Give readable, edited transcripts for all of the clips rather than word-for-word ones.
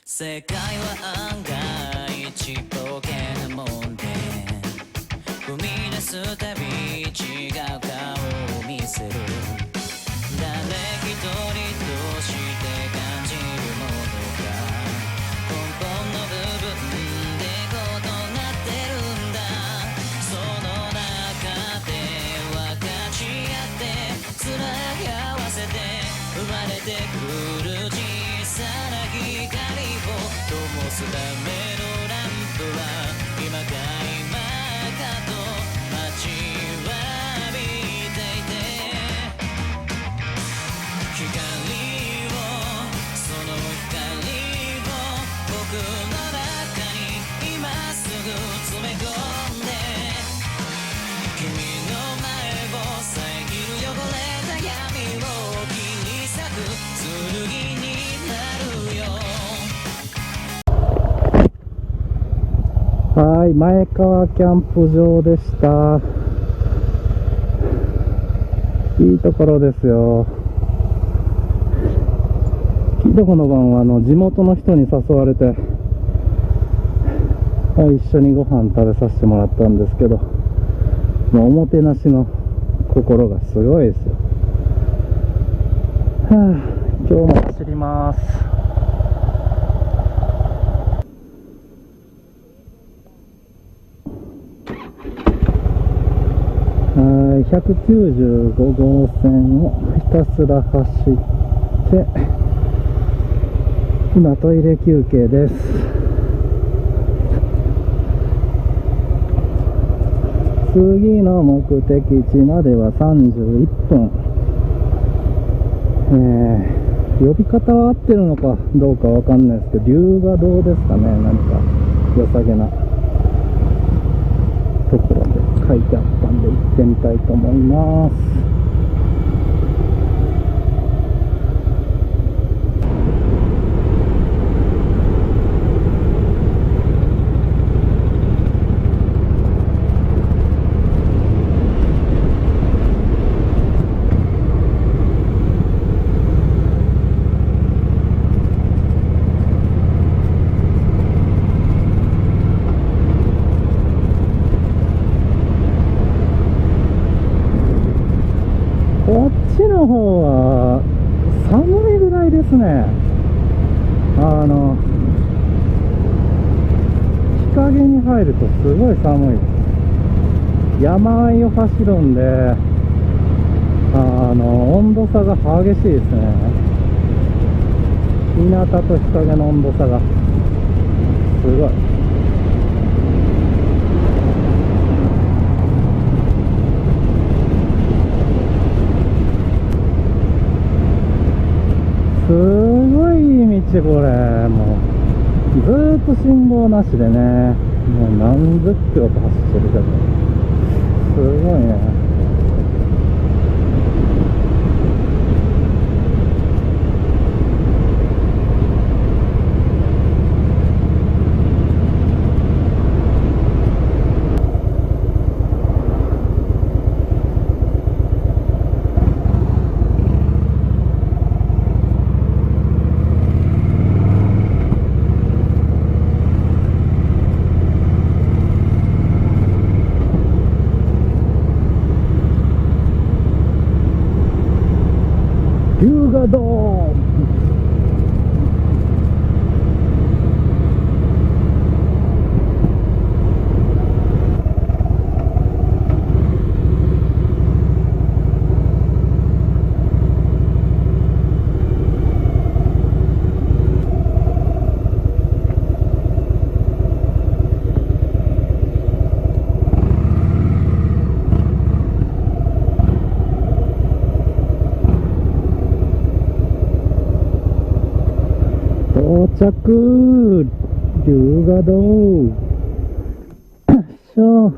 世界は案外ちっぽけなもんで、踏み出すたび違う顔を見せる。誰一人として感じるものが根本の部分で異なってるんだ。その中で分かち合ってつなぎ合わせて生まれてくる小さな光を灯すためのランプは今か今かと待ちわびていて、光をその光を僕の中に今すぐ詰め込んで、君の前を遮る汚れた闇を切り裂く剣になるよ。はい、前川キャンプ場でした。いいところですよ。昨日の晩は地元の人に誘われて、一緒にご飯食べさせてもらったんですけど、もうおもてなしの心がすごいですよ。今日も走ります。195号線をひたすら走って今トイレ休憩です。次の目的地までは31分。呼び方は合ってるのかどうかわかんないですけど、龍河洞ですかね。何か良さげなところで書いてあったんで行ってみたいと思います。こっちの方は寒いぐらいですね。日陰に入るとすごい寒い。山あいを走るんで、温度差が激しいですね。日向と日陰の温度差がすごい。すごいいい道、これ。もうずーっと信号なしでね、もう何十キロと走ってるけど、すごいね。龍河洞。到着、龍河洞。よいしょ。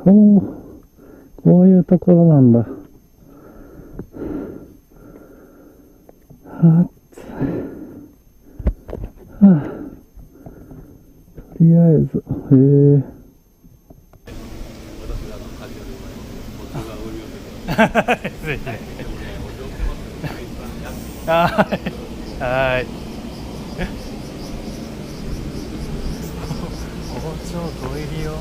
おー、こういうところなんだ。とりあえず、ぜひはいはい包丁ご入りよ。よ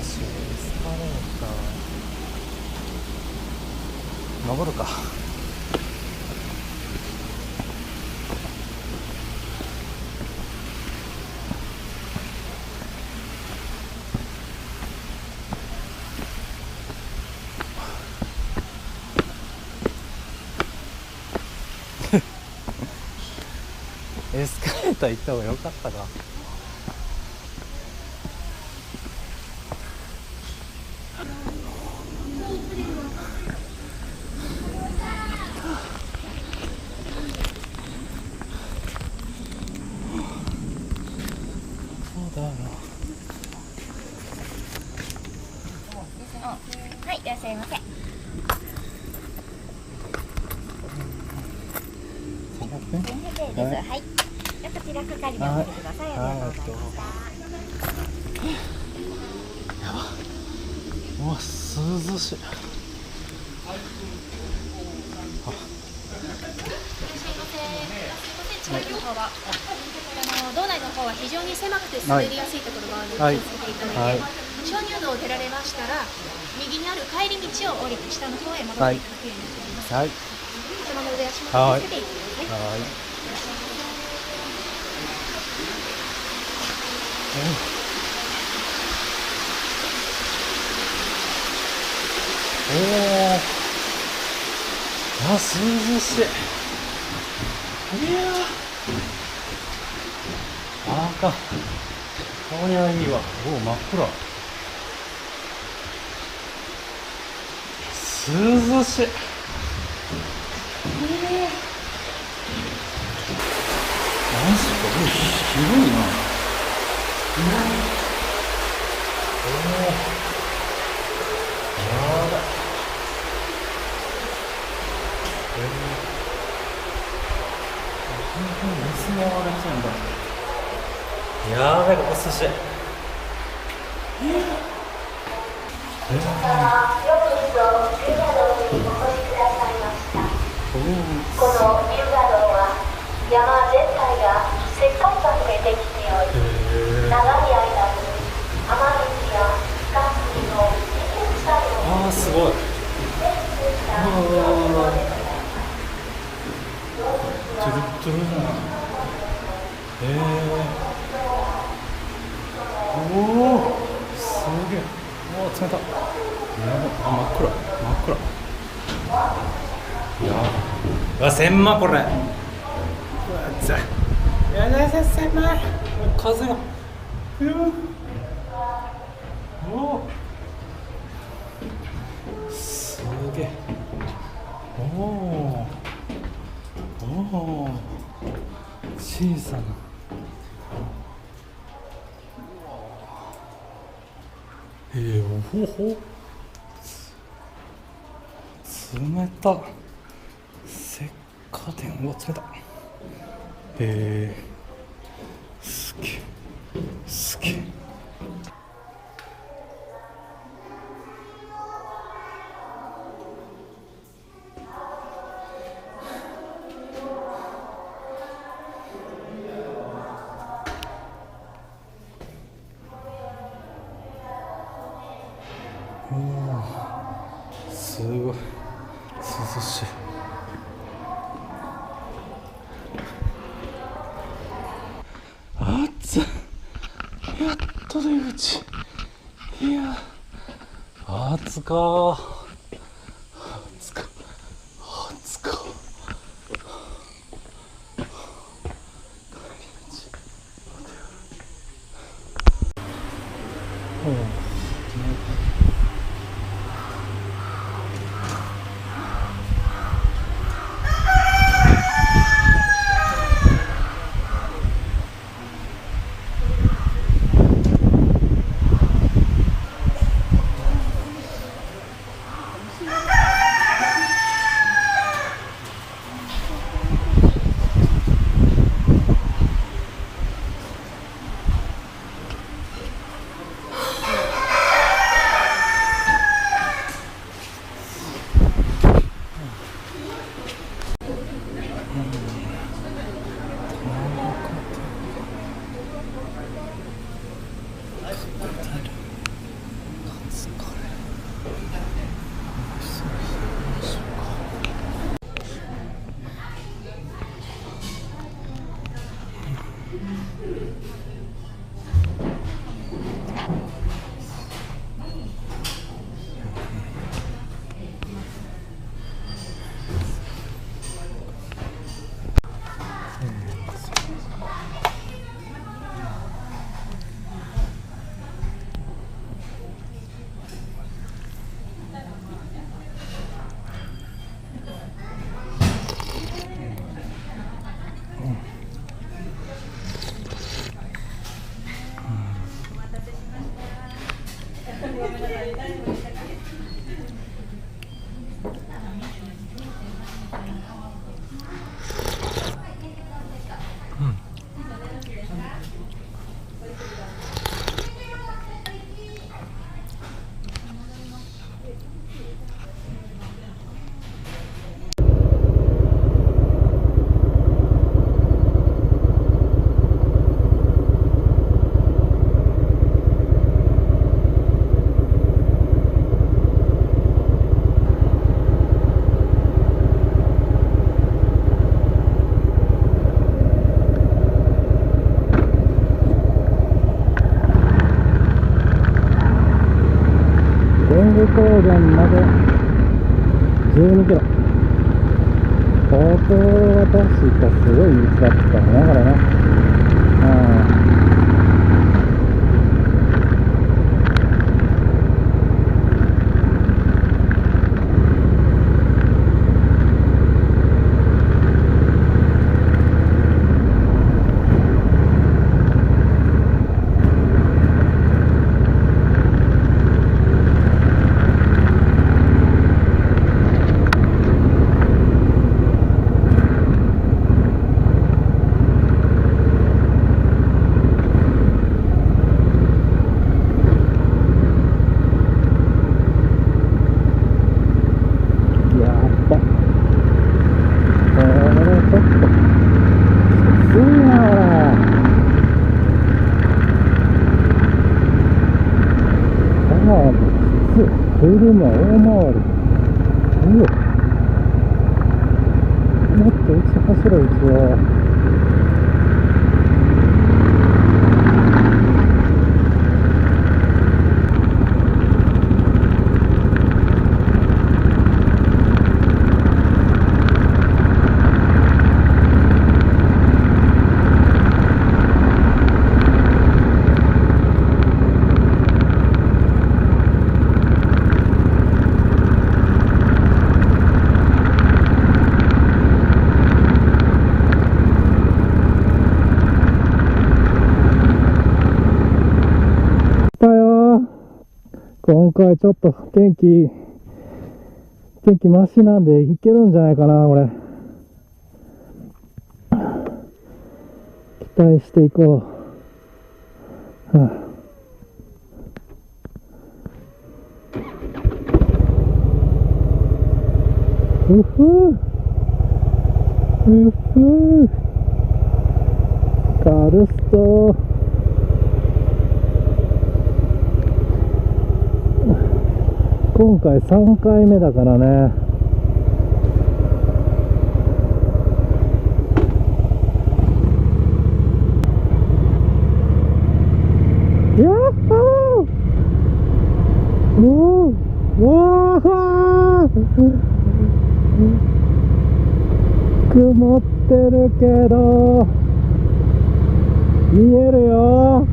し、エスカレーター登るか。エスカレーター行った方が良かったか。そうだな。はい、いらっしゃいませ。500円。 400円です。はいはい。じゃあこちら係でお待ちください。ありがとうございました。うわ、涼しい。道内の方は非常に狭くて滑りやすいところがあるので気をつけていただいて、鍾乳洞を出られましたら右にある帰り道を降りて下の方へ戻っていただくようになっております。はい。頭の上足元をつけていってください。はい。おお。あ、涼しい。いやあかん。こりゃいいわ。おお、真っ暗。涼しい。マジか、広いな。おお。やばい。水回れちゃうんだ。やべえ、お寿司。この龍河洞は山全体が石灰岩でできており、長い間に雨水や地下水の水臭いをああ、すごい。トゥルットゥルじゃない。おお、すげえ。おお、冷た。やば、真っ暗、真っ暗。いや、うわ、狭っこれ。うわ、ざ。やだや狭い。風が。おお。すげえ。おお。おお。小さな。おほ。冷た。石化店、うわ、冷た。すげえ。すげえ。すごい涼しい。暑っ。やっと出口。いや暑かー。暑か暑か。天狗高原まで12キロ。ここは確かすごい道だったな、これな。車大回り。もっと内走ろう、一応。今回ちょっと天気マシなんでいけるんじゃないかな、これ。期待していこう。うふカルスト今回3回目だからね。やっほーおー曇ってるけど見えるよ。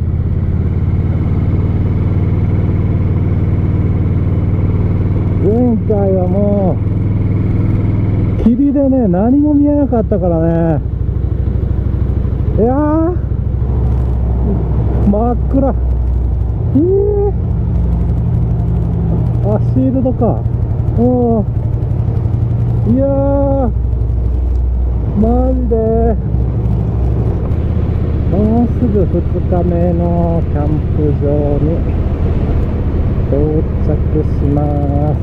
前回はもう霧でね何も見えなかったからね。いやー真っ暗。あ、シールドか。おーいやーマジでもうすぐ2日目のキャンプ場に到着します。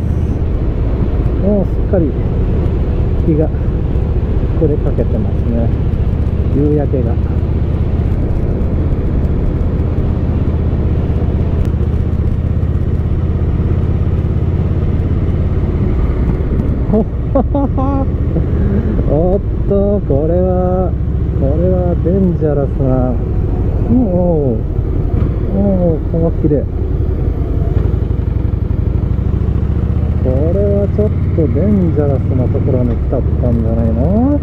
もうすっかり日が暮れかけてますね。夕焼けが。おっと、これはデンジャラスな。おー、川きれい。これはちょっとデンジャラスなところに来たったんじゃないの？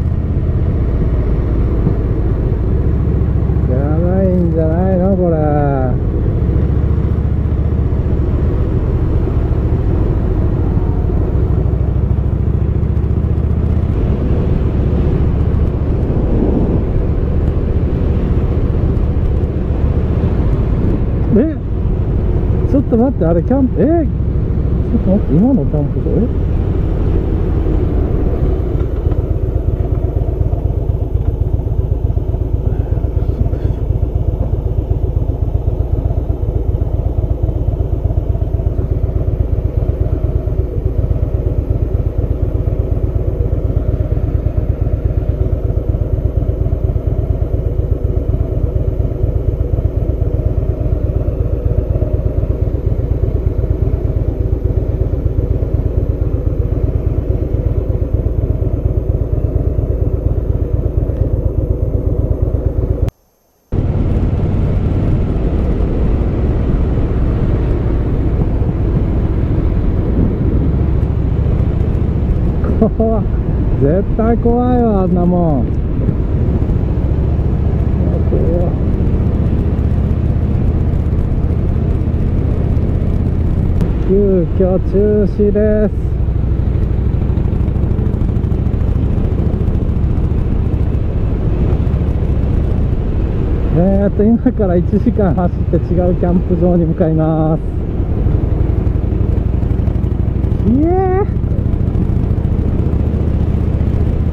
やばいんじゃないのこれ。ちょっと待って、あれキャンプ、ちょっと待って、今のキャンプ場絶対怖いわ、あんなもん。急遽中止です。今から1時間走って違うキャンプ場に向かいます。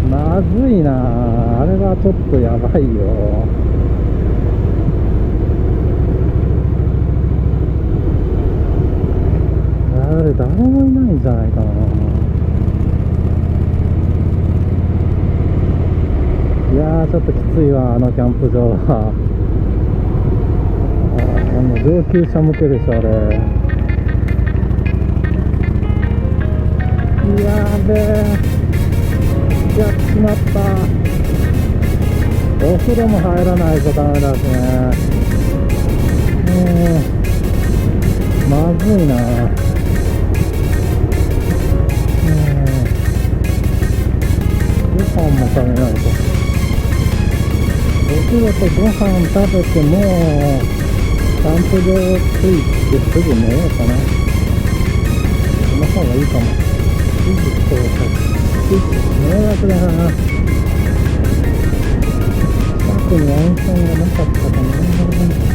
まずいなあ、あれはちょっとやばいよ。あれ誰もいないんじゃないかな。いやーちょっときついわ、あのキャンプ場は。上級者向けでしょ、あれ。やべえ、やっちまった。お風呂も入らないとダメだしね。まずいな。ご飯も食べないと。お風呂とご飯食べてもキャンプ場着いてすぐ寝ようかな。その方がいいかも。迷惑だな。近くに温泉がなかったかな。